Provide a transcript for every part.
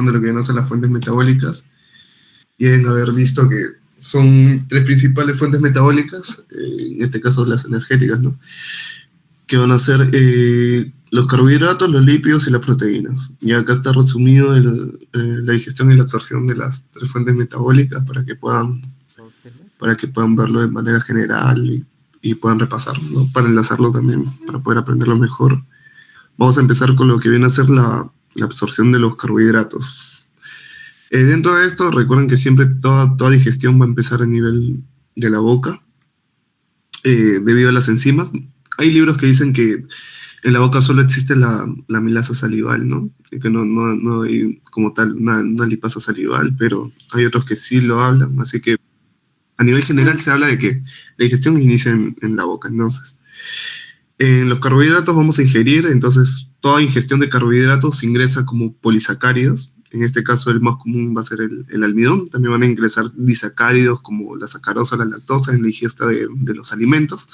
de lo que vienen a ser las fuentes metabólicas, y deben haber visto que son tres principales fuentes metabólicas, en este caso las energéticas, ¿no? Que van a ser los carbohidratos, los lípidos y las proteínas. Y acá está resumido la digestión y la absorción de las tres fuentes metabólicas para que puedan verlo de manera general y puedan repasarlo, ¿no? Para enlazarlo también, para poder aprenderlo mejor. Vamos a empezar con lo que viene a ser la absorción de los carbohidratos. Dentro de esto, recuerden que siempre toda digestión va a empezar a nivel de la boca, debido a las enzimas. Hay libros que dicen que en la boca solo existe la amilasa salival, ¿no? Y que no hay como tal una lipasa salival, pero hay otros que sí lo hablan, así que a nivel general se habla de que la digestión inicia en la boca. Entonces, en los carbohidratos vamos a ingerir, entonces toda ingestión de carbohidratos ingresa como polisacáridos. En este caso el más común va a ser el almidón. También van a ingresar disacáridos como la sacarosa, la lactosa en la ingesta de los alimentos.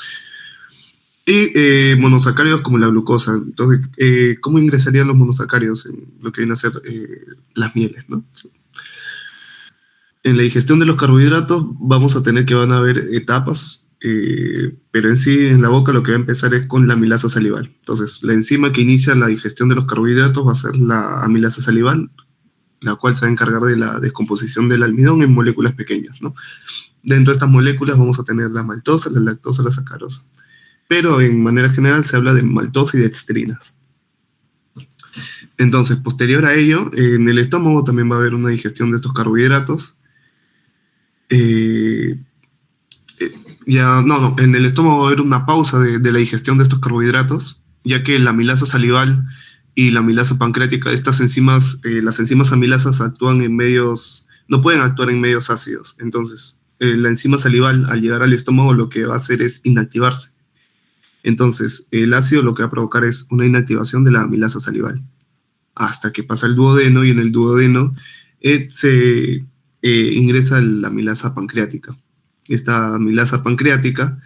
Y monosacáridos como la glucosa. Entonces, ¿cómo ingresarían los monosacáridos en lo que vienen a ser las mieles, ¿no? En la digestión de los carbohidratos vamos a tener que van a haber etapas, pero en sí en la boca lo que va a empezar es con la amilasa salival. Entonces, la enzima que inicia la digestión de los carbohidratos va a ser la amilasa salival, la cual se va a encargar de la descomposición del almidón en moléculas pequeñas, ¿no? Dentro de estas moléculas vamos a tener la maltosa, la lactosa, la sacarosa. Pero en manera general se habla de maltosa y de dextrinas. Entonces, posterior a ello, en el estómago también va a haber una digestión de estos carbohidratos. En el estómago va a haber una pausa de la digestión de estos carbohidratos, ya que la amilasa salival y la amilasa pancreática, estas enzimas, las enzimas amilasas actúan en medios, no pueden actuar en medios ácidos. Entonces, la enzima salival al llegar al estómago lo que va a hacer es inactivarse. Entonces, el ácido lo que va a provocar es una inactivación de la amilasa salival, hasta que pasa el duodeno, y en el duodeno se ingresa la amilasa pancreática. Esta amilasa pancreática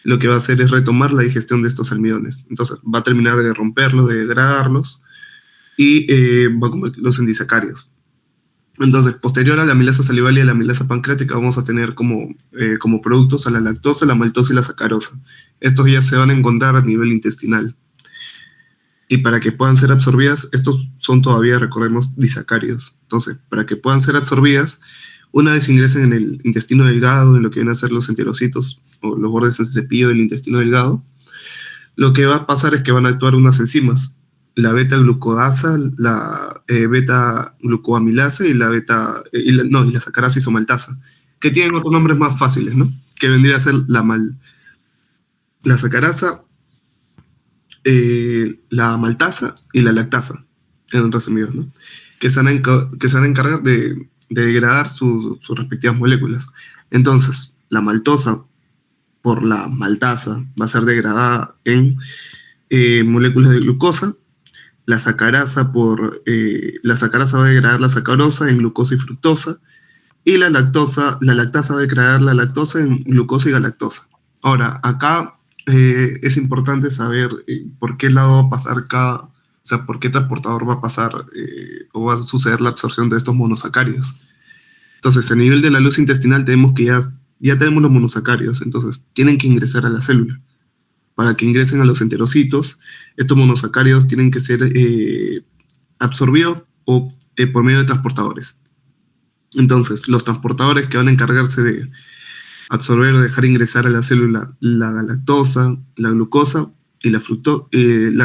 lo que va a hacer es retomar la digestión de estos almidones. Entonces, va a terminar de romperlos, de degradarlos, y va a convertirlos en disacáridos. Entonces, posterior a la amilasa salival y a la amilasa pancreática, vamos a tener como productos a la lactosa, la maltosa y la sacarosa. Estos ya se van a encontrar a nivel intestinal. Y para que puedan ser absorbidas, estos son todavía, recordemos, disacáridos. Entonces, para que puedan ser absorbidas, una vez ingresen en el intestino delgado, en lo que vienen a ser los enterocitos o los bordes en cepillo del intestino delgado, lo que va a pasar es que van a actuar unas enzimas, la beta-glucodasa, la beta-glucoamilasa y la sacarasa isomaltasa, que tienen otros nombres más fáciles, ¿no? Que vendría a ser la sacarasa, la maltasa y la lactasa, en resumido, ¿no? Que se van a encargar de degradar sus respectivas moléculas. Entonces, la maltosa por la maltasa va a ser degradada en moléculas de glucosa. La sacarasa va a degradar la sacarosa en glucosa y fructosa, y la lactasa va a degradar la lactosa en glucosa y galactosa. Ahora, acá es importante saber por qué lado va a pasar o sea, por qué transportador va a pasar o va a suceder la absorción de estos monosacáridos. Entonces, a nivel de la luz intestinal tenemos que ya tenemos los monosacáridos, entonces tienen que ingresar a la célula. Para que ingresen a los enterocitos, estos monosacáridos tienen que ser absorbidos por medio de transportadores. Entonces, los transportadores que van a encargarse de absorber o dejar ingresar a la célula la galactosa, la glucosa y la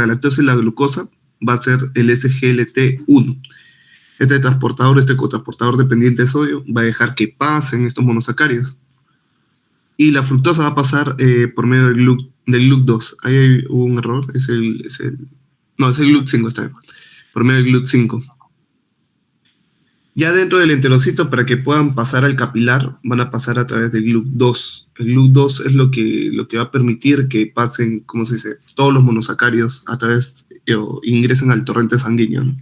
galactosa y la glucosa va a ser el SGLT1. Este cotransportador dependiente de sodio va a dejar que pasen estos monosacáridos. Y la fructosa va a pasar por medio del GLUT2. Ahí hubo un error, es el GLUT5, está bien. Por medio del GLUT5. Ya dentro del enterocito, para que puedan pasar al capilar, van a pasar a través del GLUT2. El GLUT2 es lo que va a permitir que pasen, ¿cómo se dice?, todos los monosacáridos a través, o ingresen al torrente sanguíneo, ¿no?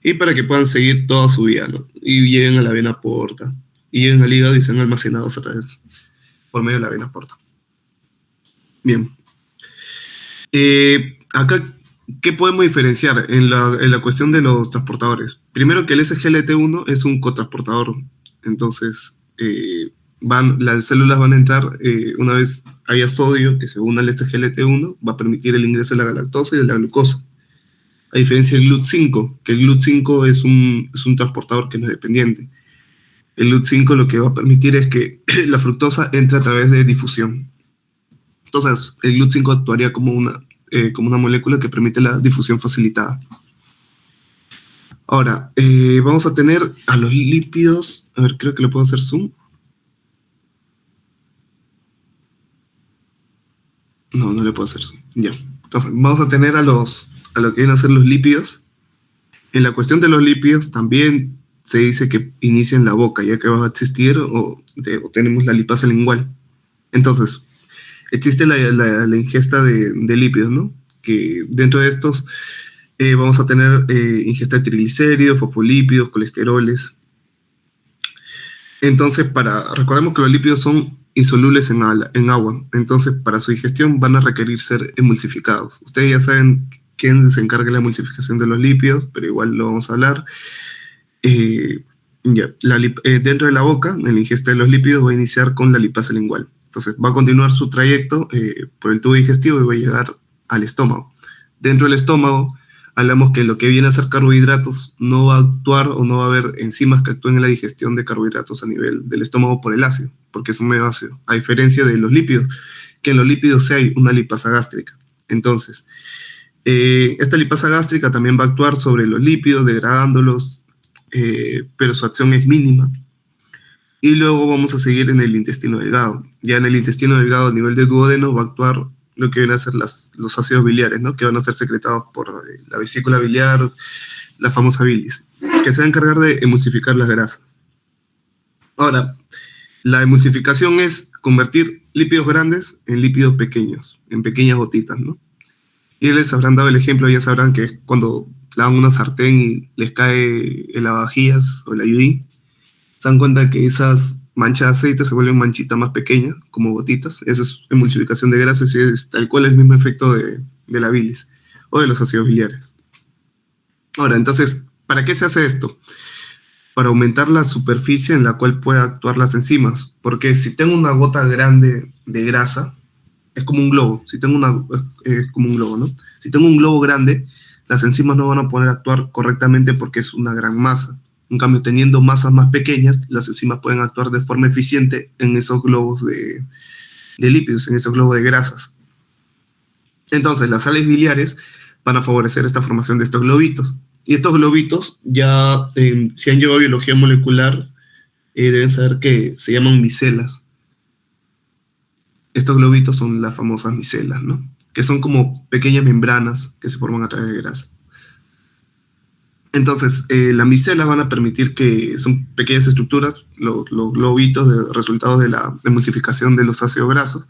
Y para que puedan seguir toda su vida, ¿no? Y lleguen a la vena porta, y lleguen al hígado y sean almacenados por medio de la vena porta. Bien. Acá ¿Qué podemos diferenciar en la cuestión de los transportadores? Primero que el SGLT1 es un cotransportador. Entonces, las células van a entrar, una vez haya sodio que se una al SGLT1, va a permitir el ingreso de la galactosa y de la glucosa. A diferencia del GLUT5, que el GLUT5 es un transportador que no es dependiente. El GLUT5 lo que va a permitir es que la fructosa entre a través de difusión. Entonces, el GLUT5 actuaría como una molécula que permite la difusión facilitada. Ahora, vamos a tener a los lípidos. A ver, creo que le puedo hacer zoom. No, no le puedo hacer zoom. Ya. Entonces, vamos a tener a lo que vienen a ser los lípidos. En la cuestión de los lípidos también se dice que inicia en la boca, ya que va a existir o tenemos la lipasa lingual. Entonces, existe la ingesta de lípidos, ¿no? Que dentro de estos vamos a tener ingesta de triglicéridos, fosfolípidos, colesteroles. Entonces, recordemos que los lípidos son insolubles en agua, entonces para su digestión van a requerir ser emulsificados. Ustedes ya saben quién se encarga de la emulsificación de los lípidos, pero igual lo vamos a hablar. Dentro de la boca, en la ingesta de los lípidos va a iniciar con la lipasa lingual. Entonces va a continuar su trayecto por el tubo digestivo y va a llegar al estómago. Dentro del estómago, hablamos que lo que viene a ser carbohidratos no va a actuar o no va a haber enzimas que actúen en la digestión de carbohidratos a nivel del estómago por el ácido, porque es un medio ácido, a diferencia de los lípidos, que en los lípidos sí hay una lipasa gástrica. Entonces, esta lipasa gástrica también va a actuar sobre los lípidos, degradándolos, pero su acción es mínima. Y luego vamos a seguir en el intestino delgado. Ya en el intestino delgado, a nivel de duodeno, va a actuar lo que vienen a ser los ácidos biliares, ¿no? Que van a ser secretados por la vesícula biliar, la famosa bilis, que se va a encargar de emulsificar las grasas. Ahora, la emulsificación es convertir lípidos grandes en lípidos pequeños, en pequeñas gotitas, ¿no? Y les habrán dado el ejemplo, ya sabrán que es cuando lavan una sartén y les cae el lavavajillas o el ayudín, se dan cuenta que esas manchas de aceite se vuelven manchitas más pequeñas, como gotitas. Esa es emulsificación de grasas y es tal cual el mismo efecto de la bilis o de los ácidos biliares. Ahora, entonces, ¿para qué se hace esto? Para aumentar la superficie en la cual pueden actuar las enzimas. Porque si tengo una gota grande de grasa, es como un globo. Es como un globo, ¿no? Si tengo un globo grande, las enzimas no van a poder actuar correctamente porque es una gran masa. En cambio, teniendo masas más pequeñas, las enzimas pueden actuar de forma eficiente en esos globos de lípidos, en esos globos de grasas. Entonces, las sales biliares van a favorecer esta formación de estos globitos. Y estos globitos, ya si han llevado biología molecular, deben saber que se llaman micelas. Estos globitos son las famosas micelas, ¿no? Que son como pequeñas membranas que se forman a través de grasa. Entonces, las micelas van a permitir que son pequeñas estructuras, los globitos resultados de la emulsificación de los ácidos grasos,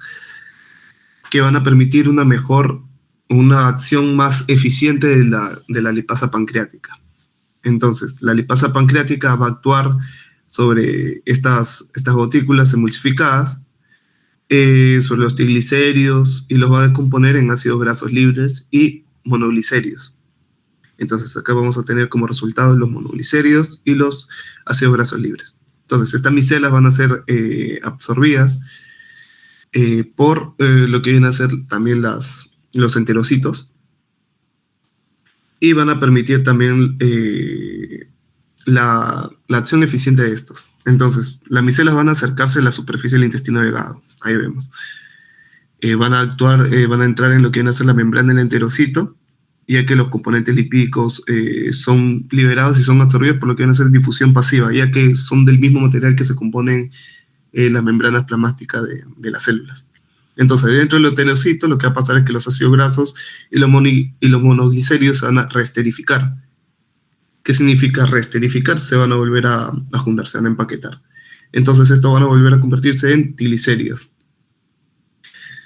que van a permitir una acción más eficiente de la lipasa pancreática. Entonces, la lipasa pancreática va a actuar sobre estas gotículas emulsificadas, sobre los triglicéridos, y los va a descomponer en ácidos grasos libres y monoglicéridos. Entonces acá vamos a tener como resultado los monoglicéridos y los ácidos grasos libres. Entonces estas micelas van a ser absorbidas por lo que vienen a ser también los enterocitos, y van a permitir también la acción eficiente de estos. Entonces las micelas van a acercarse a la superficie del intestino delgado. Ahí vemos. Van a entrar en lo que viene a ser la membrana del enterocito, ya que los componentes lipídicos son liberados y son absorbidos por lo que viene a ser difusión pasiva, ya que son del mismo material que se componen las membranas plasmáticas de las células. Entonces, dentro del enterocito, lo que va a pasar es que los ácidos grasos y los monoglicéridos se van a reesterificar. ¿Qué significa reesterificar? Se van a volver a juntar, se van a empaquetar. Entonces, estos van a volver a convertirse en triglicéridos.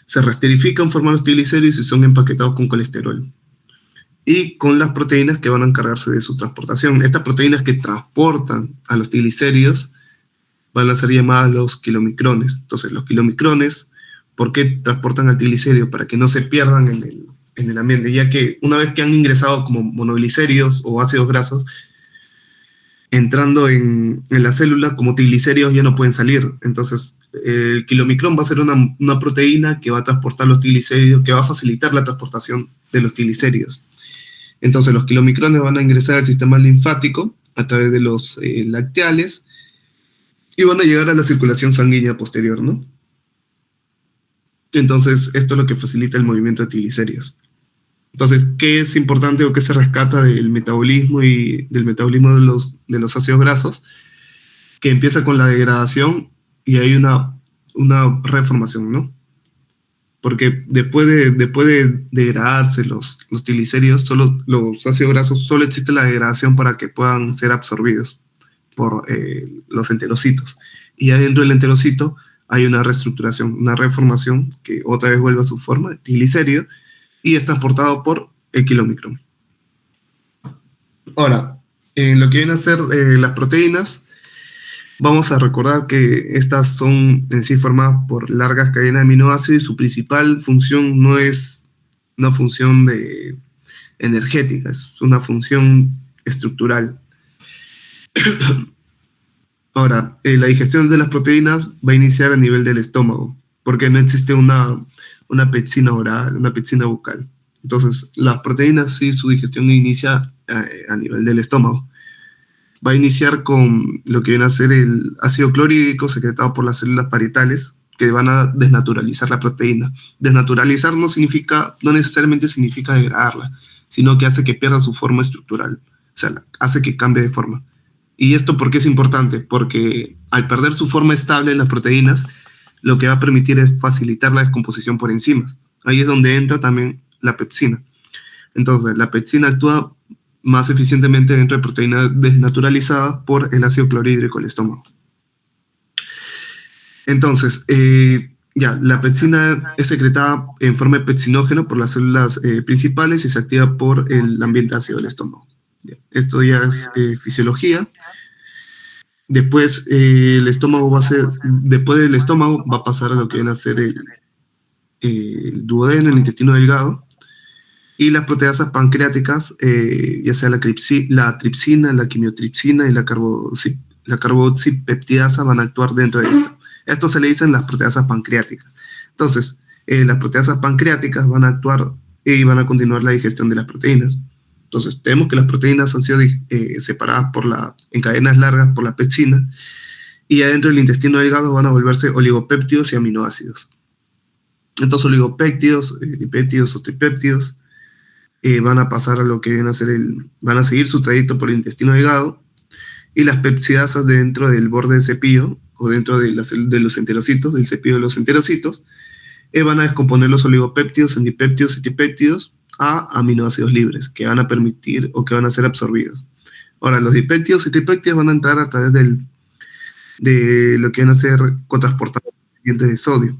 Se reesterifican, forman los triglicéridos y son empaquetados con colesterol y con las proteínas que van a encargarse de su transportación. Estas proteínas que transportan a los triglicéridos van a ser llamadas los kilomicrones. Entonces, los kilomicrones, ¿por qué transportan al triglicérido? Para que no se pierdan en el ambiente, ya que una vez que han ingresado como monoglicéridos o ácidos grasos, entrando en la célula como triglicéridos ya no pueden salir. Entonces, el kilomicrón va a ser una proteína que va a transportar los triglicéridos, que va a facilitar la transportación de los triglicéridos. Entonces, los kilomicrones van a ingresar al sistema linfático a través de los lacteales y van a llegar a la circulación sanguínea posterior, ¿no? Entonces, esto es lo que facilita el movimiento de triglicéridos. Entonces, ¿qué es importante o qué se rescata del metabolismo y del metabolismo de los ácidos grasos? Que empieza con la degradación y hay una reformación, ¿no? Porque después de degradarse los triglicéridos, solo los ácidos grasos, solo existe la degradación para que puedan ser absorbidos por los enterocitos. Y adentro del enterocito hay una reestructuración, una reformación que otra vez vuelve a su forma de triglicérido y es transportado por el kilomicrón. Ahora, en lo que vienen a ser las proteínas, vamos a recordar que estas son en sí formadas por largas cadenas de aminoácidos y su principal función no es una función energética, es una función estructural. Ahora, la digestión de las proteínas va a iniciar a nivel del estómago, porque no existe una pepsina oral, una pepsina bucal. Entonces, las proteínas sí, su digestión inicia a nivel del estómago. Va a iniciar con lo que viene a ser el ácido clorhídrico secretado por las células parietales, que van a desnaturalizar la proteína. Desnaturalizar no necesariamente significa degradarla, sino que hace que pierda su forma estructural, o sea, hace que cambie de forma. ¿Y esto por qué es importante? Porque al perder su forma estable en las proteínas, lo que va a permitir es facilitar la descomposición por enzimas. Ahí es donde entra también la pepsina. Entonces, la pepsina actúa más eficientemente dentro de proteínas desnaturalizadas por el ácido clorhídrico del estómago. Entonces, la pepsina es secretada en forma de pepsinógeno por las células principales y se activa por el ambiente ácido del estómago. Esto ya es fisiología. Después, después del estómago va a pasar a lo que viene a ser el duodeno, el intestino delgado, y las proteasas pancreáticas, ya sea la tripsina, la quimiotripsina y la carboxipeptidasa van a actuar dentro de esta. Esto se le dicen las proteasas pancreáticas. Entonces, las proteasas pancreáticas van a actuar y van a continuar la digestión de las proteínas. Entonces, tenemos que las proteínas han sido separadas en cadenas largas por la pepsina y adentro del intestino delgado van a volverse oligopéptidos y aminoácidos. Estos oligopéptidos, dipéptidos o tripéptidos van a pasar a lo que viene a ser van a seguir su trayecto por el intestino delgado y las pepsidasas dentro del borde del cepillo o dentro de los enterocitos, del cepillo de los enterocitos, van a descomponer los oligopéptidos en dipéptidos y tripéptidos a aminoácidos libres que van a permitir o que van a ser absorbidos. Ahora, los dipéptidos y tripéptidos van a entrar a través de lo que van a ser cotransportadores dependientes de sodio.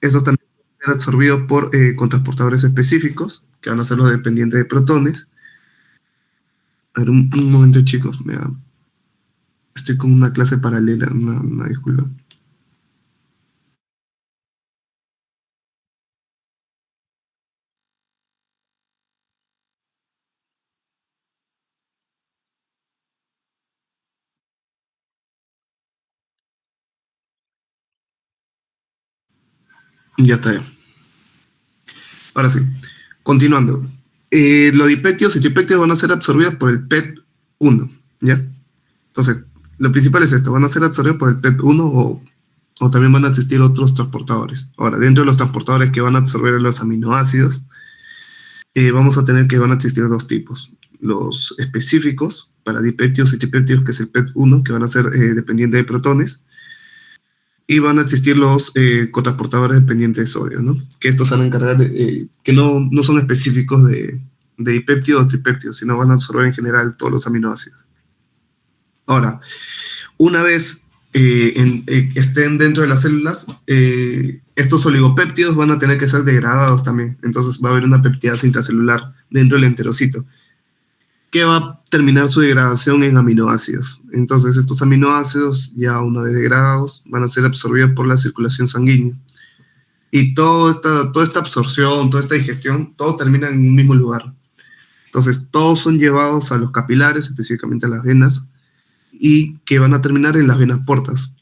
Estos también van a ser absorbidos por cotransportadores específicos, que van a ser los dependientes de protones. A ver, un momento, chicos. Estoy con una clase paralela, una disculpa. Ya está. Ahora sí, continuando. Los dipéptidos y tripéptidos van a ser absorbidos por el PET1, ¿ya? Entonces, lo principal es esto, van a ser absorbidos por el PET1 o también van a existir otros transportadores. Ahora, dentro de los transportadores que van a absorber los aminoácidos, vamos a tener que van a existir dos tipos. Los específicos para dipéptidos y tripéptidos, que es el PET1, que van a ser dependientes de protones, y van a existir los cotransportadores dependientes de sodio, ¿no? Que estos van a encargar, que no son específicos de dipéptidos o tripéptidos, sino van a absorber en general todos los aminoácidos. Ahora, una vez estén dentro de las células, estos oligopéptidos van a tener que ser degradados también. Entonces va a haber una peptidasa intracelular dentro del enterocito que va a terminar su degradación en aminoácidos. Entonces estos aminoácidos, ya una vez degradados, van a ser absorbidos por la circulación sanguínea. Y toda esta absorción, toda esta digestión, todo termina en un mismo lugar. Entonces, todos son llevados a los capilares, específicamente a las venas, y que van a terminar en las venas portas,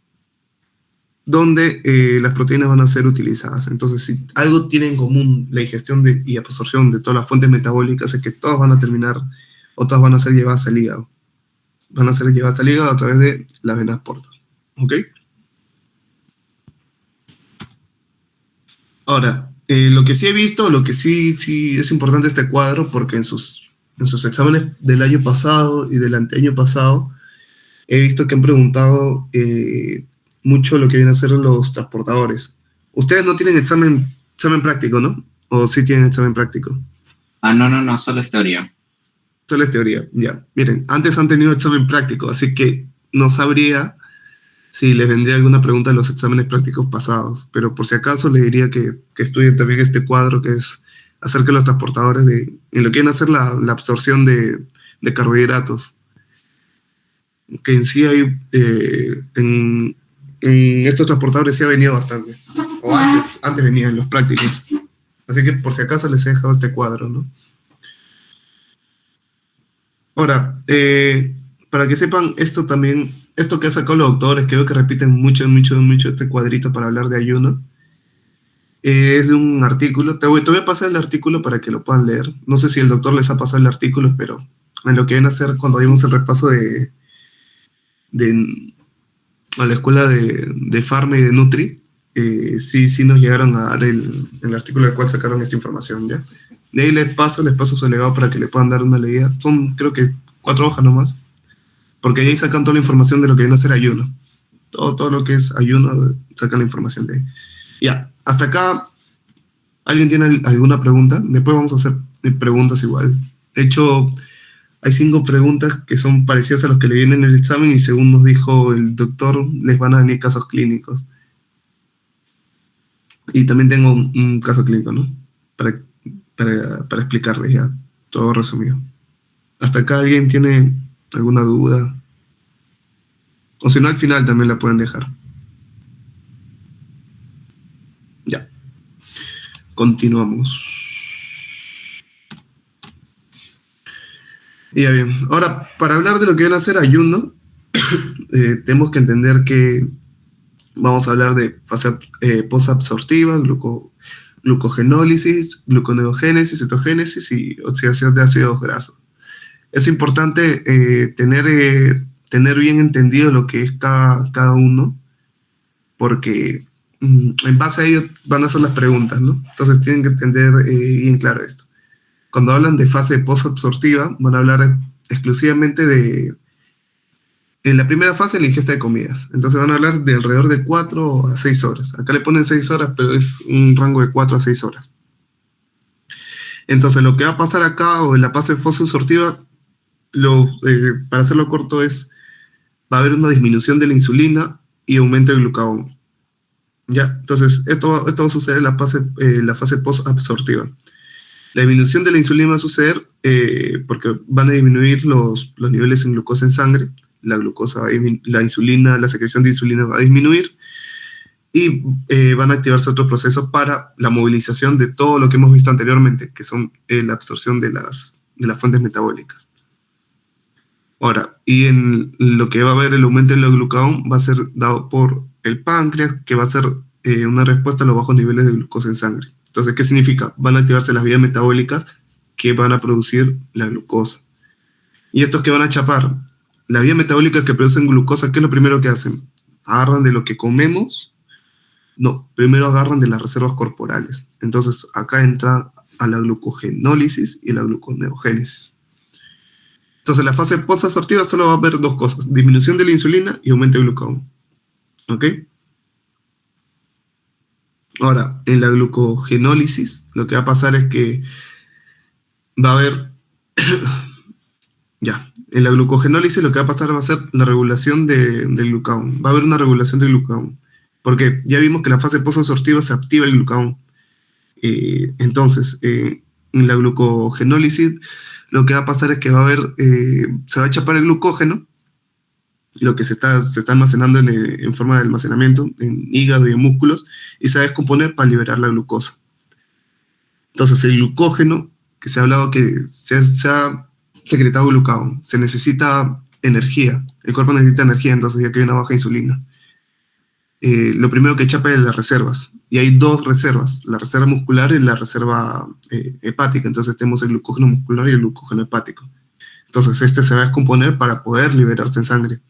donde las proteínas van a ser utilizadas. Entonces, si algo tiene en común la digestión y absorción de todas las fuentes metabólicas, es que todas van a terminar o todas van a ser llevadas al hígado. Van a ser llevadas al hígado a través de las venas portas. ¿Ok? Ahora, lo que sí he visto, lo que sí es importante este cuadro, porque en sus exámenes del año pasado y del anteaño pasado, he visto que han preguntado mucho lo que vienen a ser los transportadores. Ustedes no tienen examen práctico, ¿no? ¿O sí tienen examen práctico? Ah, no, no, no, solo es teoría. Solo es teoría, ya. Miren, antes han tenido examen práctico, así que no sabría si les vendría alguna pregunta de los exámenes prácticos pasados, pero por si acaso les diría que estudien también este cuadro que es acerca de los transportadores en lo que viene a ser la absorción de carbohidratos, que en sí hay, en estos transportadores sí ha venido bastante, o antes venían los prácticos, así que por si acaso les he dejado este cuadro, ¿no? Ahora, para que sepan, esto que ha sacado los doctores, que veo que repiten mucho este cuadrito para hablar de ayuno, es de un artículo. Te voy a pasar el artículo para que lo puedan leer. No sé si el doctor les ha pasado el artículo, pero en lo que viene a hacer cuando vimos el repaso de a la escuela de Pharma y de Nutri, sí nos llegaron a dar el artículo del cual sacaron esta información, ¿ya? De ahí les paso su legado para que le puedan dar una leída. Son, creo que, 4 hojas nomás, porque ahí sacan toda la información de lo que viene a ser ayuno. Todo lo que es ayuno, sacan la información de ahí. Ya, hasta acá, ¿alguien tiene alguna pregunta? Después vamos a hacer preguntas igual. De hecho, hay 5 preguntas que son parecidas a los que le vienen en el examen y según nos dijo el doctor, les van a venir casos clínicos. Y también tengo un caso clínico, ¿no? Para, para explicarles ya todo resumido. ¿Hasta acá alguien tiene alguna duda? O si no, al final también la pueden dejar. Ya. Continuamos. Y ya bien. Ahora, para hablar de lo que viene a ser ayuno, tenemos que entender que vamos a hablar de fase posabsortiva, glucogenólisis, gluconeogénesis, cetogénesis y oxidación de ácidos grasos. Es importante tener bien entendido lo que es cada uno, porque en base a ello van a ser las preguntas, ¿no? Entonces tienen que entender bien claro esto. Cuando hablan de fase posabsortiva, van a hablar exclusivamente en la primera fase, la ingesta de comidas. Entonces van a hablar de alrededor de 4 a 6 horas. Acá le ponen 6 horas, pero es un rango de 4 a 6 horas. Entonces lo que va a pasar acá o en la fase posabsortiva, para hacerlo corto, va a haber una disminución de la insulina y aumento del glucagón. ¿Ya? Entonces esto va a suceder en la fase posabsortiva. La disminución de la insulina va a suceder porque van a disminuir los niveles en glucosa en sangre, la insulina, la secreción de insulina va a disminuir y van a activarse otros procesos para la movilización de todo lo que hemos visto anteriormente, que son la absorción de las fuentes metabólicas. Ahora, y en lo que va a haber el aumento del glucagón va a ser dado por el páncreas, que va a ser una respuesta a los bajos niveles de glucosa en sangre. Entonces, ¿qué significa? Van a activarse las vías metabólicas que van a producir la glucosa. ¿Y estos que van a chapar? Las vías metabólicas que producen glucosa, ¿qué es lo primero que hacen? ¿Agarran de lo que comemos? No, primero agarran de las reservas corporales. Entonces, acá entra a la glucogenólisis y la gluconeogénesis. Entonces, en la fase posabsortiva solo va a haber 2 cosas: disminución de la insulina y aumento del glucagón. ¿Ok? Ahora, en la glucogenólisis, lo que va a pasar es que va a haber ya, en la glucogenólisis lo que va a pasar va a ser la regulación del glucagón. Va a haber una regulación del glucagón. Porque ya vimos que en la fase posabsortiva se activa el glucagón. Entonces, en la glucogenólisis lo que va a pasar es que se va a chapar el glucógeno lo que se está almacenando en forma de almacenamiento, en hígado y en músculos, y se va a descomponer para liberar la glucosa. Entonces, el glucógeno, que se ha hablado que se ha secretado glucagón, se necesita energía, el cuerpo necesita energía, entonces ya que hay una baja insulina. Lo primero que chapa es las reservas, y hay dos reservas, la reserva muscular y la reserva hepática, entonces tenemos el glucógeno muscular y el glucógeno hepático. Entonces, este se va a descomponer para poder liberarse en sangre.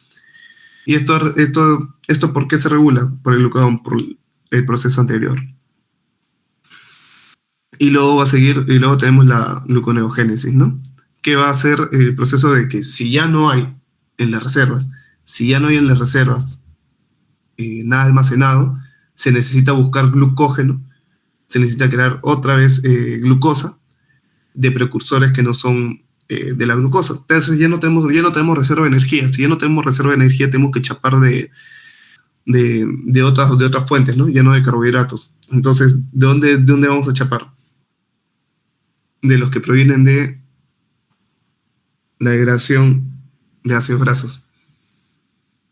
¿Y esto por qué se regula? Por el glucagón, por el proceso anterior. Y luego va a seguir, y luego tenemos la gluconeogénesis, ¿no? Que va a ser el proceso de que si ya no hay en las reservas, si ya no hay en las reservas nada almacenado, se necesita buscar glucógeno, se necesita crear otra vez glucosa de precursores que no son de la glucosa. Entonces ya no tenemos reserva de energía. Si ya no tenemos reserva de energía, tenemos que chapar de otras fuentes, ¿no? Ya no de carbohidratos. Entonces, de dónde vamos a chapar? De los que provienen de la degradación de ácidos grasos.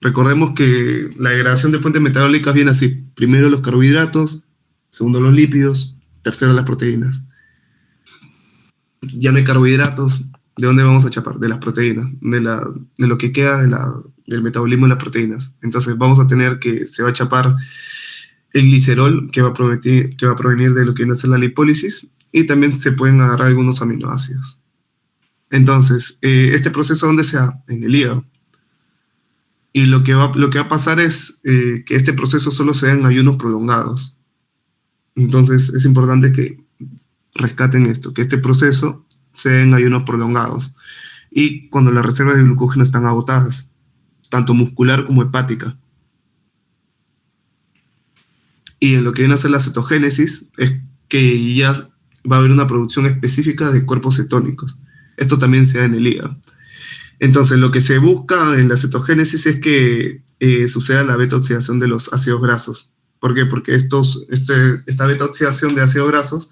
Recordemos que la degradación de fuentes metabólicas viene así. Primero los carbohidratos, segundo los lípidos, tercero las proteínas. Ya no hay carbohidratos, ¿de dónde vamos a chapar? De las proteínas, de lo que queda del metabolismo de las proteínas. Entonces vamos a tener que se va a chapar el glicerol, que va a provenir de lo que viene a ser la lipólisis, y también se pueden agarrar algunos aminoácidos. Entonces, este proceso, ¿dónde se da? En el hígado. Y lo que va a pasar es que este proceso solo se da en ayunos prolongados. Entonces, es importante que rescaten esto, que este proceso se dé en ayunos prolongados. Y cuando las reservas de glucógeno están agotadas, tanto muscular como hepática. Y en lo que viene a ser la cetogénesis, es que ya va a haber una producción específica de cuerpos cetónicos. Esto también se da en el hígado. Entonces, lo que se busca en la cetogénesis es que suceda la beta-oxidación de los ácidos grasos. ¿Por qué? Porque esta beta-oxidación de ácidos grasos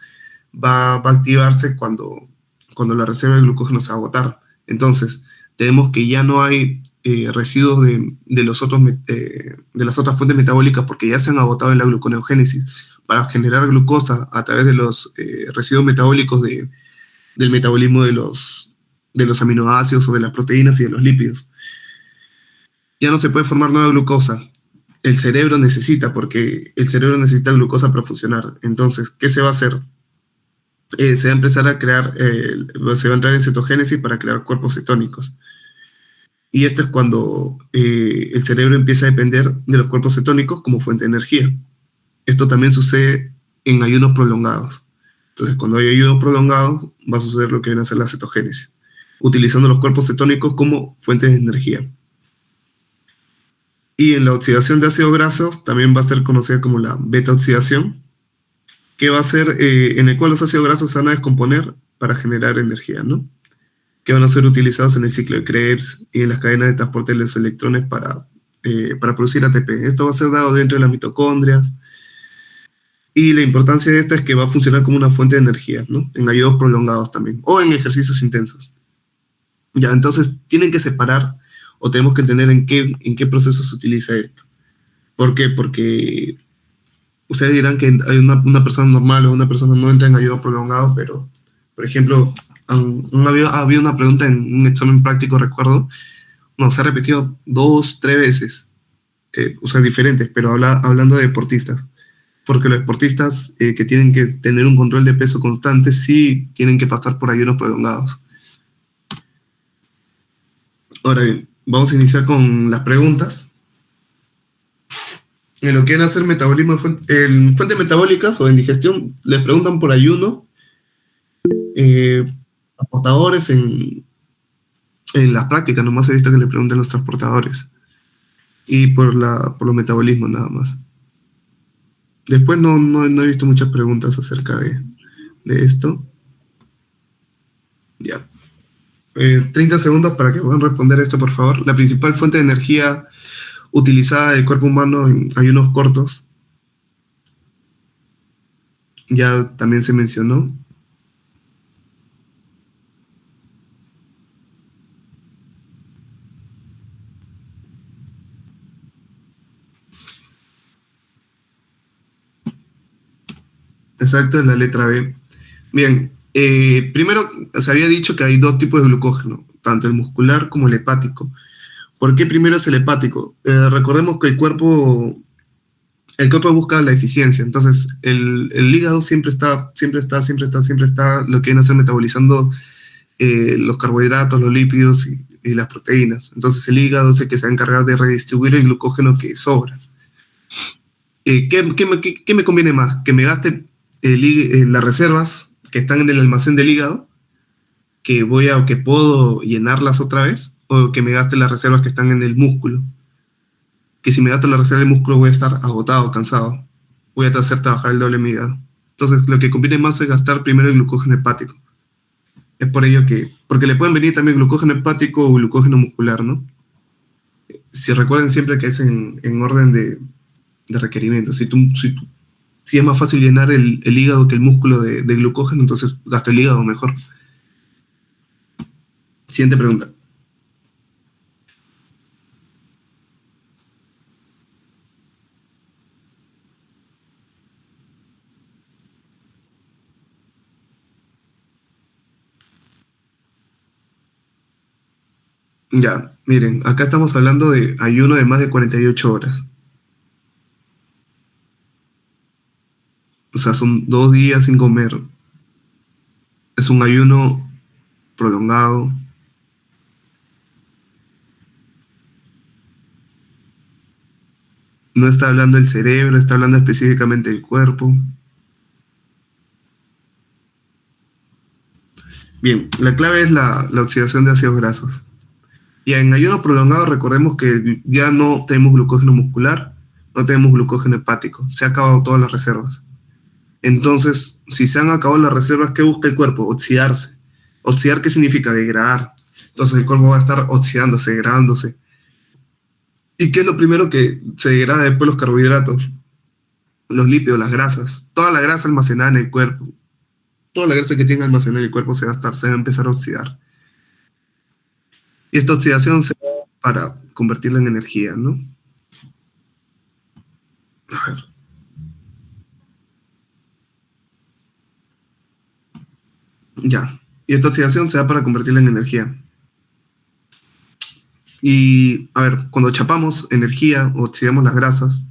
va a activarse cuando la reserva de glucógeno se va a agotar. Entonces, tenemos que ya no hay residuos de las otras fuentes metabólicas porque ya se han agotado en la gluconeogénesis para generar glucosa a través de los residuos metabólicos del metabolismo de los aminoácidos o de las proteínas y de los lípidos. Ya no se puede formar nueva glucosa. El cerebro necesita, porque el cerebro necesita glucosa para funcionar. Entonces, ¿qué se va a hacer? Se va a empezar a crear, se va a entrar en cetogénesis para crear cuerpos cetónicos. Y esto es cuando el cerebro empieza a depender de los cuerpos cetónicos como fuente de energía. Esto también sucede en ayunos prolongados. Entonces, cuando hay ayunos prolongados, va a suceder lo que viene a ser la cetogénesis, utilizando los cuerpos cetónicos como fuentes de energía. Y en la oxidación de ácidos grasos también va a ser conocida como la beta-oxidación, que va a ser en el cual los ácidos grasos se van a descomponer para generar energía, ¿no? Que van a ser utilizados en el ciclo de Krebs y en las cadenas de transporte de los electrones para producir ATP. Esto va a ser dado dentro de las mitocondrias. Y la importancia de esta es que va a funcionar como una fuente de energía, ¿no? En ayunos prolongados también, o en ejercicios intensos. Ya, entonces tienen que separar o tenemos que entender en qué proceso se utiliza esto. ¿Por qué? Porque ustedes dirán que hay una persona normal o una persona no entra en ayuno prolongado, pero, por ejemplo, había una pregunta en un examen práctico, recuerdo, no, se ha repetido 2, 3 veces, o sea, diferentes, pero hablando de deportistas, porque los deportistas que tienen que tener un control de peso constante sí tienen que pasar por ayunos prolongados. Ahora bien, vamos a iniciar con las preguntas. En lo que viene a hacer metabolismo en fuentes metabólicas o en digestión, les preguntan por ayuno, transportadores en las prácticas, nomás he visto que le preguntan los transportadores y por los metabolismos nada más. Después no he visto muchas preguntas acerca de esto. Ya. 30 segundos para que puedan responder esto, por favor. La principal fuente de energía utilizada del cuerpo humano en ayunos cortos ya también se mencionó. Exacto, es la letra B. Bien, primero se había dicho que hay dos tipos de glucógeno, tanto el muscular como el hepático. ¿Por qué primero es el hepático? Recordemos que el cuerpo busca la eficiencia, entonces el hígado siempre está lo que viene a ser metabolizando los carbohidratos, los lípidos y las proteínas. Entonces el hígado es el que se va a encargar de redistribuir el glucógeno que sobra. ¿Qué me conviene más? ¿Que me gaste las reservas que están en el almacén del hígado, que puedo llenarlas otra vez, o que me gaste las reservas que están en el músculo? Que si me gasto la reserva del músculo voy a estar agotado, cansado. Voy a hacer trabajar el doble en mi hígado. Entonces, lo que conviene más es gastar primero el glucógeno hepático. Es por ello porque le pueden venir también glucógeno hepático o glucógeno muscular, ¿no? Si recuerden siempre que es en orden de requerimiento. Si es más fácil llenar el hígado que el músculo de glucógeno, entonces gasta el hígado mejor. Siguiente pregunta. Ya, miren, acá estamos hablando de ayuno de más de 48 horas. O sea, son 2 días sin comer. Es un ayuno prolongado. No está hablando del cerebro, está hablando específicamente del cuerpo. Bien, la clave es la oxidación de ácidos grasos. Y en ayuno prolongado recordemos que ya no tenemos glucógeno muscular, no tenemos glucógeno hepático, se han acabado todas las reservas. Entonces, si se han acabado las reservas, ¿qué busca el cuerpo? Oxidarse. ¿Oxidar qué significa? Degradar. Entonces el cuerpo va a estar oxidándose, degradándose. ¿Y qué es lo primero que se degrada después? Los carbohidratos, los lípidos, las grasas, toda la grasa almacenada en el cuerpo, toda la grasa que tiene almacenada en el cuerpo se va a empezar a oxidar. Y esta oxidación se da para convertirla en energía, ¿no? A ver. Ya. Y esta oxidación se da para convertirla en energía. Y, a ver, cuando chapamos energía o oxidamos las grasas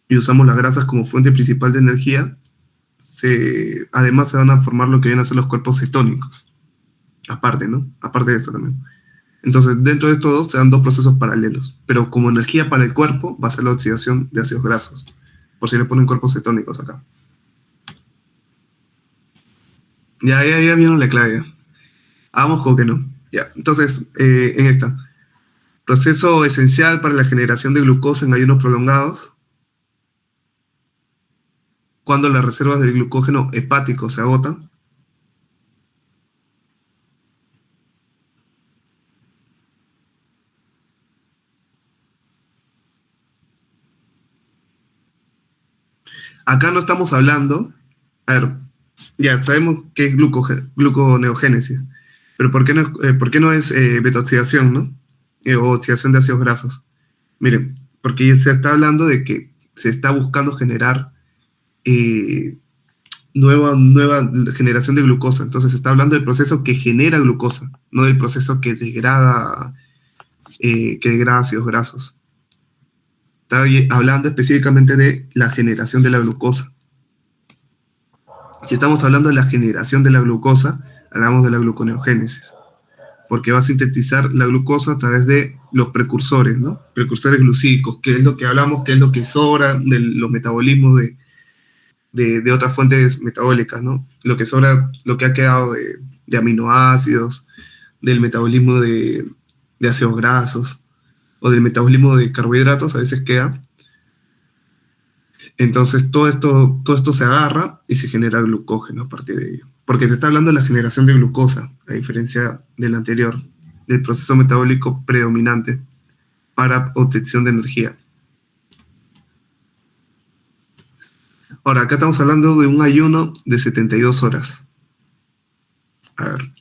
y usamos las grasas como fuente principal de energía, además se van a formar lo que vienen a ser los cuerpos cetónicos. Aparte, ¿no? Aparte de esto también. Entonces, dentro de estos dos se dan dos procesos paralelos, pero como energía para el cuerpo va a ser la oxidación de ácidos grasos, por si le ponen cuerpos cetónicos acá. Ya vieron la clave. Vamos con que no. Ya, entonces, en esta. Proceso esencial para la generación de glucosa en ayunos prolongados, cuando las reservas del glucógeno hepático se agotan. Acá no estamos hablando, a ver, ya sabemos que es gluconeogénesis, pero ¿por qué no es beta-oxidación, ¿no? O oxidación de ácidos grasos. Miren, porque se está hablando de que se está buscando generar eh, nueva generación de glucosa. Entonces se está hablando del proceso que genera glucosa, no del proceso que degrada ácidos grasos. Está hablando específicamente de la generación de la glucosa. Si estamos hablando de la generación de la glucosa, hablamos de la gluconeogénesis, porque va a sintetizar la glucosa a través de los precursores, ¿no? Precursores glucídicos, que es lo que hablamos, que es lo que sobra de los metabolismos de otras fuentes metabólicas, ¿no? Lo que sobra, lo que ha quedado de aminoácidos, del metabolismo de ácidos grasos o del metabolismo de carbohidratos, a veces queda. Entonces todo esto se agarra y se genera glucógeno a partir de ello. Porque se está hablando de la generación de glucosa, a diferencia del anterior, del proceso metabólico predominante para obtención de energía. Ahora, acá estamos hablando de un ayuno de 72 horas. A ver.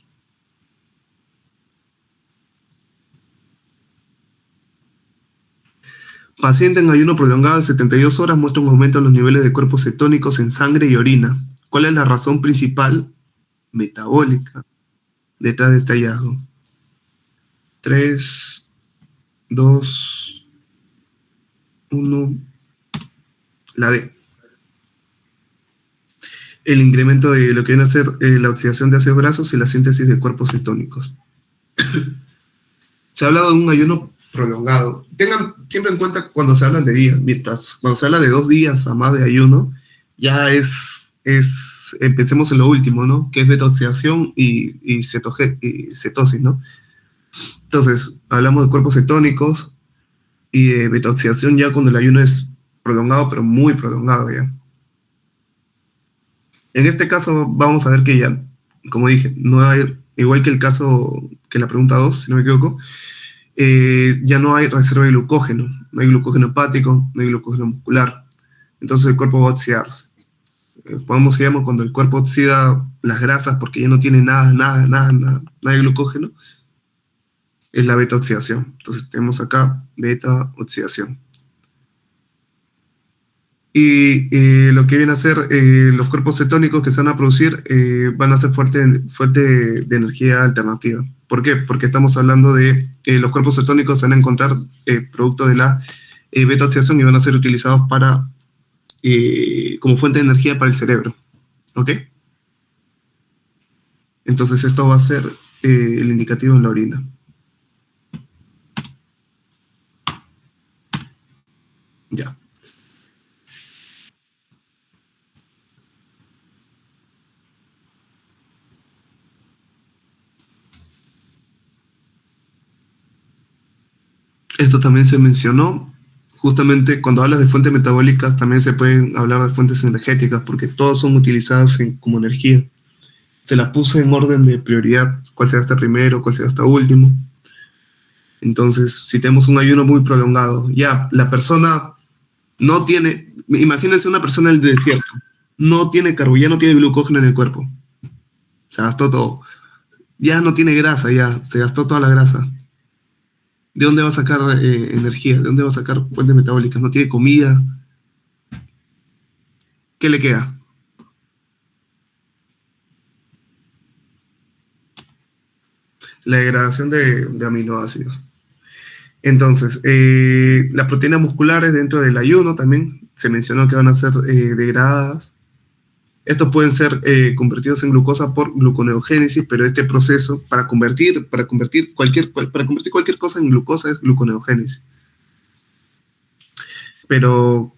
Paciente en ayuno prolongado de 72 horas muestra un aumento en los niveles de cuerpos cetónicos en sangre y orina. ¿Cuál es la razón principal metabólica detrás de este hallazgo? 3, 2, 1. La D. El incremento de lo que viene a ser la oxidación de ácidos grasos y la síntesis de cuerpos cetónicos. Se ha hablado de un ayuno prolongado. Tengan siempre en cuenta cuando se hablan de días, mientras cuando se habla de 2 días a más de ayuno, ya empecemos en lo último, ¿no? Que es beta-oxidación y cetosis, ¿no? Entonces, hablamos de cuerpos cetónicos y de beta-oxidación ya cuando el ayuno es prolongado, pero muy prolongado ya. En este caso vamos a ver que ya, como dije, no hay, igual que el caso, que la pregunta 2, si no me equivoco, ya no hay reserva de glucógeno, no hay glucógeno hepático, no hay glucógeno muscular, entonces el cuerpo va a oxidarse. Podemos llamar cuando el cuerpo oxida las grasas porque ya no tiene nada de glucógeno, es la beta-oxidación. Entonces tenemos acá beta-oxidación. Y lo que viene a ser los cuerpos cetónicos que se van a producir van a ser fuerte de energía alternativa. ¿Por qué? Porque estamos hablando de los cuerpos cetónicos se van a encontrar producto de la beta-oxidación y van a ser utilizados como fuente de energía para el cerebro. ¿Ok? Entonces esto va a ser el indicativo en la orina. Ya. Esto también se mencionó. Justamente cuando hablas de fuentes metabólicas también se pueden hablar de fuentes energéticas porque todas son utilizadas como energía. Se las puse en orden de prioridad, cuál se gasta primero, cuál se gasta último. Entonces, si tenemos un ayuno muy prolongado, ya la persona no tiene, imagínense una persona en el desierto, no tiene ya no tiene glucógeno en el cuerpo, se gastó todo, ya no tiene grasa, ya se gastó toda la grasa. ¿De dónde va a sacar energía? ¿De dónde va a sacar fuentes metabólicas? No tiene comida. ¿Qué le queda? La degradación de aminoácidos. Entonces, las proteínas musculares dentro del ayuno también se mencionó que van a ser degradadas. Estos pueden ser convertidos en glucosa por gluconeogénesis, pero este proceso para convertir cualquier cosa en glucosa es gluconeogénesis. Pero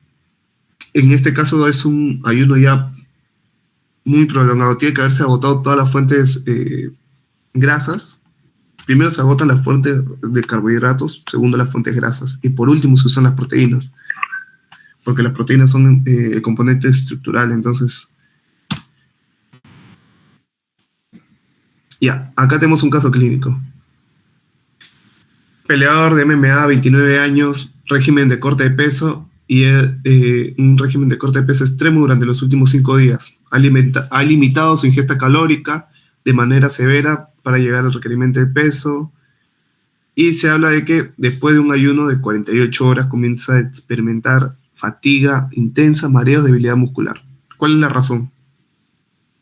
en este caso es un ayuno ya muy prolongado. Tiene que haberse agotado todas las fuentes grasas. Primero se agotan las fuentes de carbohidratos, segundo las fuentes grasas y por último se usan las proteínas, porque las proteínas son el componente estructural. Entonces, ya, acá tenemos un caso clínico. Peleador de MMA, 29 años, régimen de corte de peso y un régimen de corte de peso extremo durante los últimos 5 días. Ha limitado su ingesta calórica de manera severa para llegar al requerimiento de peso. Y se habla de que después de un ayuno de 48 horas comienza a experimentar fatiga intensa, mareos, debilidad muscular. ¿Cuál es la razón?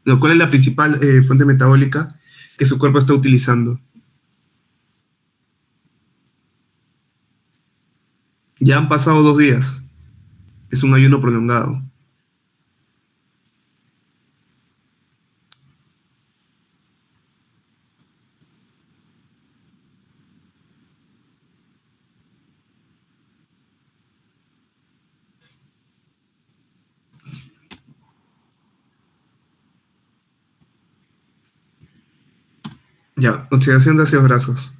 No, ¿cuál es la principal fuente metabólica que su cuerpo está utilizando? Ya han pasado 2 días. Es un ayuno prolongado. Ya, oxidación de ácidos grasos.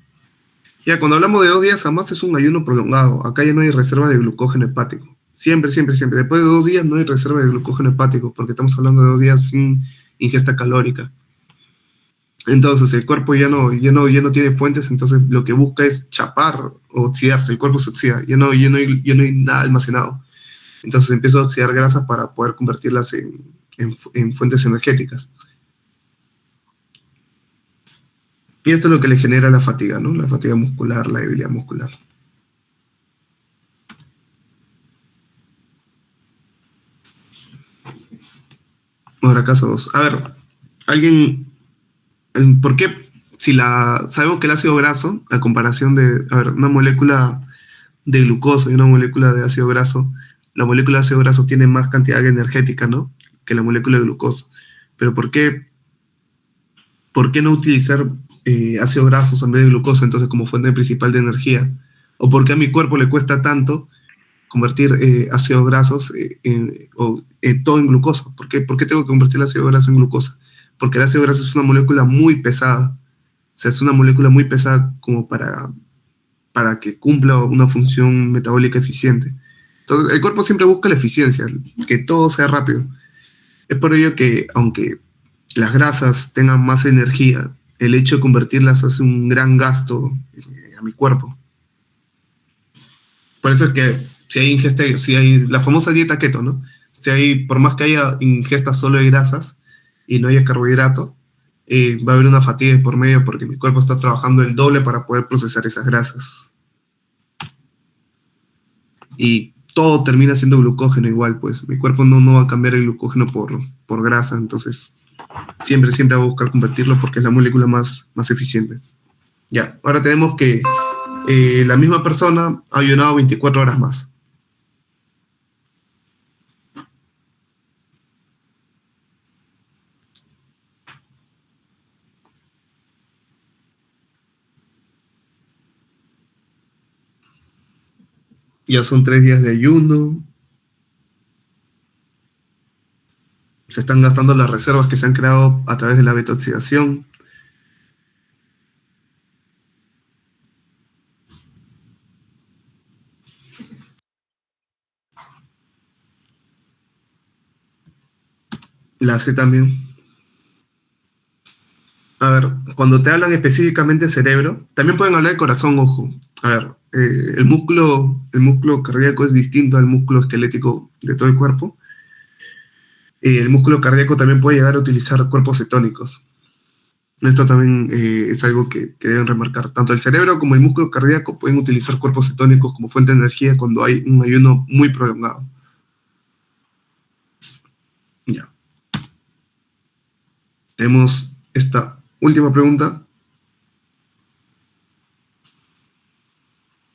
Ya, cuando hablamos de 2 días a más es un ayuno prolongado. Acá ya no hay reserva de glucógeno hepático. Siempre. Después de 2 días no hay reserva de glucógeno hepático porque estamos hablando de 2 días sin ingesta calórica. Entonces el cuerpo ya no tiene fuentes, entonces lo que busca es chapar o oxidarse. El cuerpo se oxida, ya no hay nada almacenado. Entonces empieza a oxidar grasas para poder convertirlas en fuentes energéticas. Y esto es lo que le genera la fatiga, ¿no? La fatiga muscular, la debilidad muscular. Ahora caso 2. A ver, alguien, ¿por qué? Si sabemos que el ácido graso, a comparación de, a ver, una molécula de glucosa y una molécula de ácido graso, la molécula de ácido graso tiene más cantidad energética, ¿no? Que la molécula de glucosa. Pero ¿por qué no utilizar ácidos grasos en vez de glucosa entonces como fuente principal de energía? ¿O por qué a mi cuerpo le cuesta tanto convertir ácidos grasos todo en glucosa? ¿Por qué tengo que convertir el ácido graso en glucosa? Porque el ácido graso es una molécula muy pesada. O sea, es una molécula muy pesada como para que cumpla una función metabólica eficiente. Entonces, el cuerpo siempre busca la eficiencia, que todo sea rápido. Es por ello que, aunque las grasas tengan más energía, el hecho de convertirlas hace un gran gasto a mi cuerpo. Por eso es que si hay la famosa dieta keto, ¿no? Por más que haya ingesta solo de grasas y no haya carbohidratos, va a haber una fatiga de por medio porque mi cuerpo está trabajando el doble para poder procesar esas grasas. Y todo termina siendo glucógeno igual, pues mi cuerpo no va a cambiar el glucógeno por grasa, entonces siempre va a buscar convertirlo porque es la molécula más eficiente. Ya, ahora tenemos que la misma persona ha ayunado 24 horas más. Ya son 3 días de ayuno. Se están gastando las reservas que se han creado a través de la beta-oxidación. La C también. A ver, cuando te hablan específicamente de cerebro, también pueden hablar de corazón, ojo. A ver, el músculo cardíaco es distinto al músculo esquelético de todo el cuerpo. El músculo cardíaco también puede llegar a utilizar cuerpos cetónicos. Esto también es algo que deben remarcar. Tanto el cerebro como el músculo cardíaco pueden utilizar cuerpos cetónicos como fuente de energía cuando hay un ayuno muy prolongado. Ya. Tenemos esta última pregunta.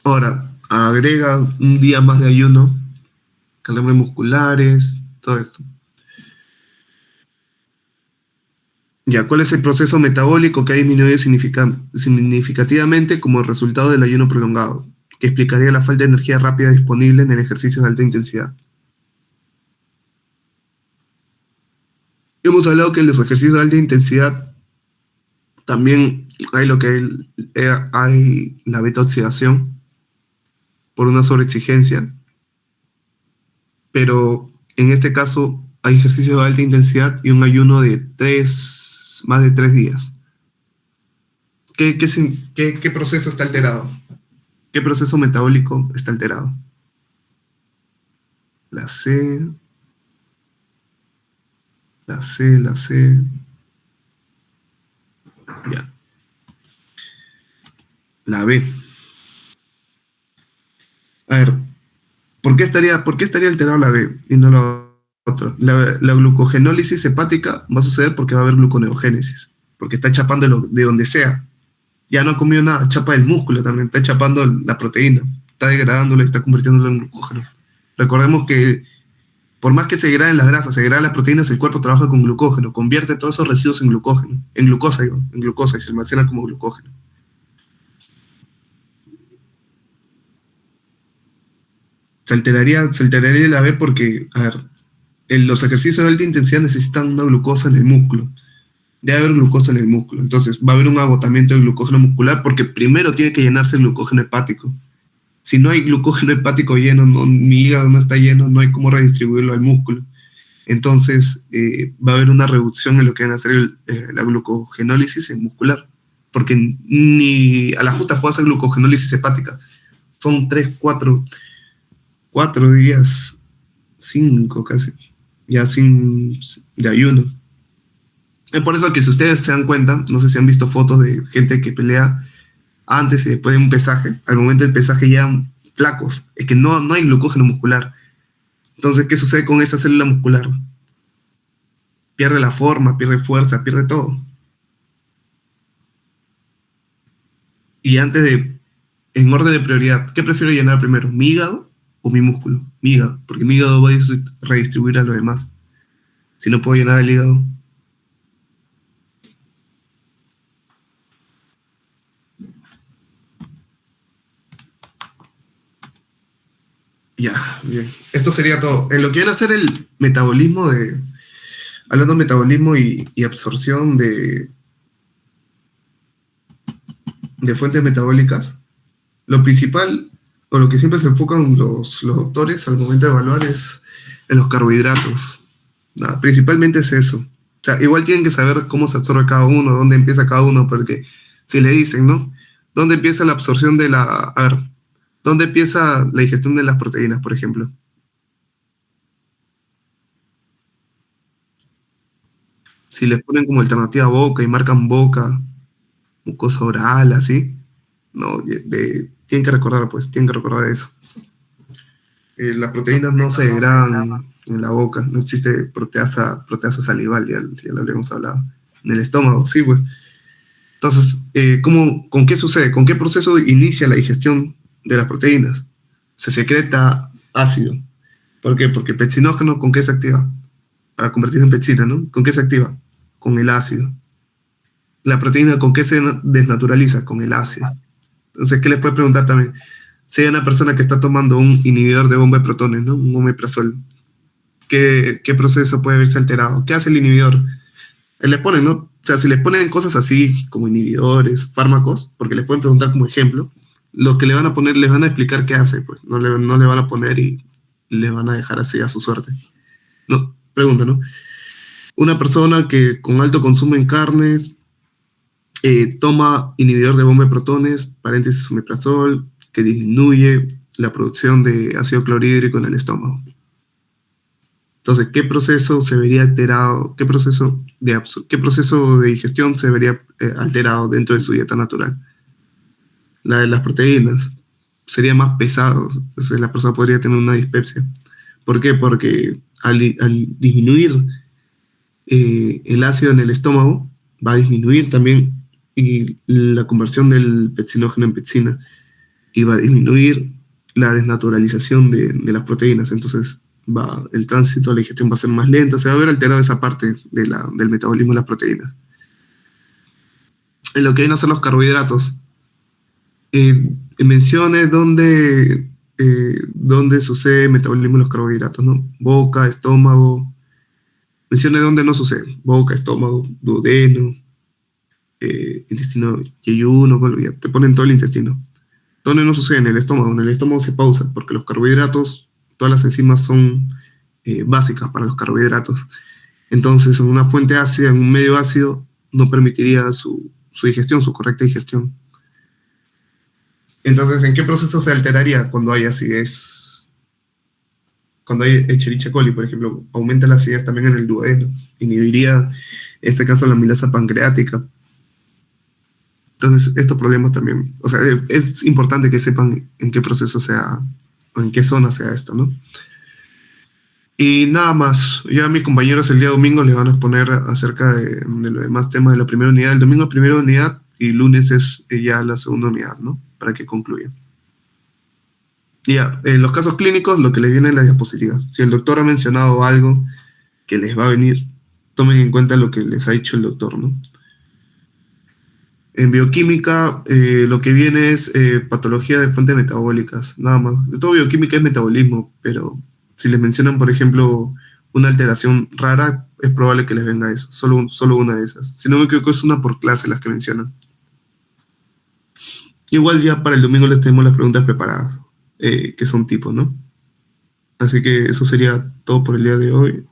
Ahora, agrega un día más de ayuno, calambres musculares, todo esto. Ya, ¿cuál es el proceso metabólico que ha disminuido significativamente como resultado del ayuno prolongado? Que explicaría la falta de energía rápida disponible en el ejercicio de alta intensidad. Hemos hablado que en los ejercicios de alta intensidad también hay hay la beta-oxidación por una sobreexigencia, pero en este caso hay ejercicios de alta intensidad y un ayuno de más de 3 días. ¿Qué proceso está alterado? ¿Qué proceso metabólico está alterado? La C, la C, la C. Ya. La B. A ver, ¿por qué estaría alterado la B y no la otra? La glucogenólisis hepática va a suceder porque va a haber gluconeogénesis, porque está chapando de donde sea. Ya no ha comido nada, chapa del músculo también, está chapando la proteína, está degradándola y está convirtiéndola en glucógeno. Recordemos que por más que se degraden las grasas, se degradan las proteínas, el cuerpo trabaja con glucógeno, convierte todos esos residuos en glucógeno, en glucosa y se almacena como glucógeno. Se alteraría la B porque, a ver, los ejercicios de alta intensidad necesitan una glucosa en el músculo. Debe haber glucosa en el músculo. Entonces va a haber un agotamiento de glucógeno muscular porque primero tiene que llenarse el glucógeno hepático. Si no hay glucógeno hepático lleno, mi hígado no está lleno, no hay cómo redistribuirlo al músculo. Entonces va a haber una reducción en lo que van a ser la glucogenólisis muscular. Porque ni a la justa puede hacer glucogenólisis hepática. Son 3, 4 días, 5 casi, ya sin de ayuno. Es por eso que si ustedes se dan cuenta, no sé si han visto fotos de gente que pelea antes y después de un pesaje, al momento del pesaje ya flacos, es que no hay glucógeno muscular. Entonces, ¿qué sucede con esa célula muscular? Pierde la forma, pierde fuerza, pierde todo. Y en orden de prioridad, ¿qué prefiero llenar primero? ¿Mi hígado o mi músculo? Mi hígado, porque mi hígado va a redistribuir a lo demás. Si no puedo llenar el hígado. Ya, bien. Esto sería todo. En lo que viene a ser el metabolismo hablando de metabolismo y absorción de fuentes metabólicas, lo principal, o lo que siempre se enfocan los doctores al momento de evaluar es en los carbohidratos. Nada, principalmente es eso. O sea, igual tienen que saber cómo se absorbe cada uno, dónde empieza cada uno, porque si le dicen, ¿no? ¿Dónde empieza la absorción de la... A ver, ¿dónde empieza la digestión de las proteínas, por ejemplo? Si les ponen como alternativa boca y marcan boca, mucosa oral, así, no, tienen que recordar, pues, tienen que recordar eso. Las proteínas no se degradan en la boca, no existe proteasa salival, ya lo habíamos hablado. En el estómago, sí, pues. Entonces, ¿con qué sucede? ¿Con qué proceso inicia la digestión de las proteínas? Se secreta ácido. ¿Por qué? Porque el pepsinógeno, ¿con qué se activa? Para convertirse en pepsina, ¿no? ¿Con qué se activa? Con el ácido. La proteína, ¿con qué se desnaturaliza? Con el ácido. Entonces, ¿qué les puede preguntar también? Si hay una persona que está tomando un inhibidor de bomba de protones, ¿no? Un omeprazol, ¿qué proceso puede verse alterado? ¿Qué hace el inhibidor? Les ponen, ¿no? O sea, si les ponen cosas así, como inhibidores, fármacos, porque les pueden preguntar como ejemplo, lo que le van a poner, les van a explicar qué hace, pues. No le van a poner y le van a dejar así a su suerte. No, pregunta, ¿no? Una persona que con alto consumo en carnes toma inhibidor de bomba de protones, paréntesis omeprazol, que disminuye la producción de ácido clorhídrico en el estómago. Entonces, ¿qué proceso se vería alterado? ¿Qué proceso de digestión se vería alterado dentro de su dieta natural? La de las proteínas. Sería más pesado. Entonces, la persona podría tener una dispepsia. ¿Por qué? Porque al disminuir el ácido en el estómago, va a disminuir también y la conversión del pepsinógeno en pepsina y va a disminuir la desnaturalización de las proteínas. Entonces, el tránsito a la digestión va a ser más lenta, se va a ver alterada esa parte del metabolismo de las proteínas. En lo que vienen a ser los carbohidratos, menciones dónde sucede el metabolismo de los carbohidratos, ¿no? Boca, estómago. Mencione dónde no sucede. Boca, estómago, duodeno, intestino yeyuno, ya te ponen todo el intestino. ¿Dónde no sucede? En el estómago. En el estómago se pausa, porque los carbohidratos, todas las enzimas son básicas para los carbohidratos. Entonces, en una fuente ácida, en un medio ácido, no permitiría su digestión, su correcta digestión. Entonces, ¿en qué proceso se alteraría cuando hay acidez? Cuando hay Escherichia coli, por ejemplo, aumenta la acidez también en el duodeno, inhibiría, en este caso, la amilasa pancreática. Entonces, estos problemas también, o sea, es importante que sepan en qué proceso sea, o en qué zona sea esto, ¿no? Y nada más, ya mis compañeros el día domingo les van a exponer acerca de los demás temas de la primera unidad. El domingo es primera unidad y lunes es ya la segunda unidad, ¿no? Para que concluyan. Ya, en los casos clínicos, lo que les viene en las diapositivas. Si el doctor ha mencionado algo que les va a venir, tomen en cuenta lo que les ha dicho el doctor, ¿no? En bioquímica, lo que viene es patología de fuentes metabólicas, nada más. Todo bioquímica es metabolismo, pero si les mencionan, por ejemplo, una alteración rara, es probable que les venga eso, solo una de esas. Si no me equivoco, es una por clase las que mencionan. Igual ya para el domingo les tenemos las preguntas preparadas, que son tipos, ¿no? Así que eso sería todo por el día de hoy.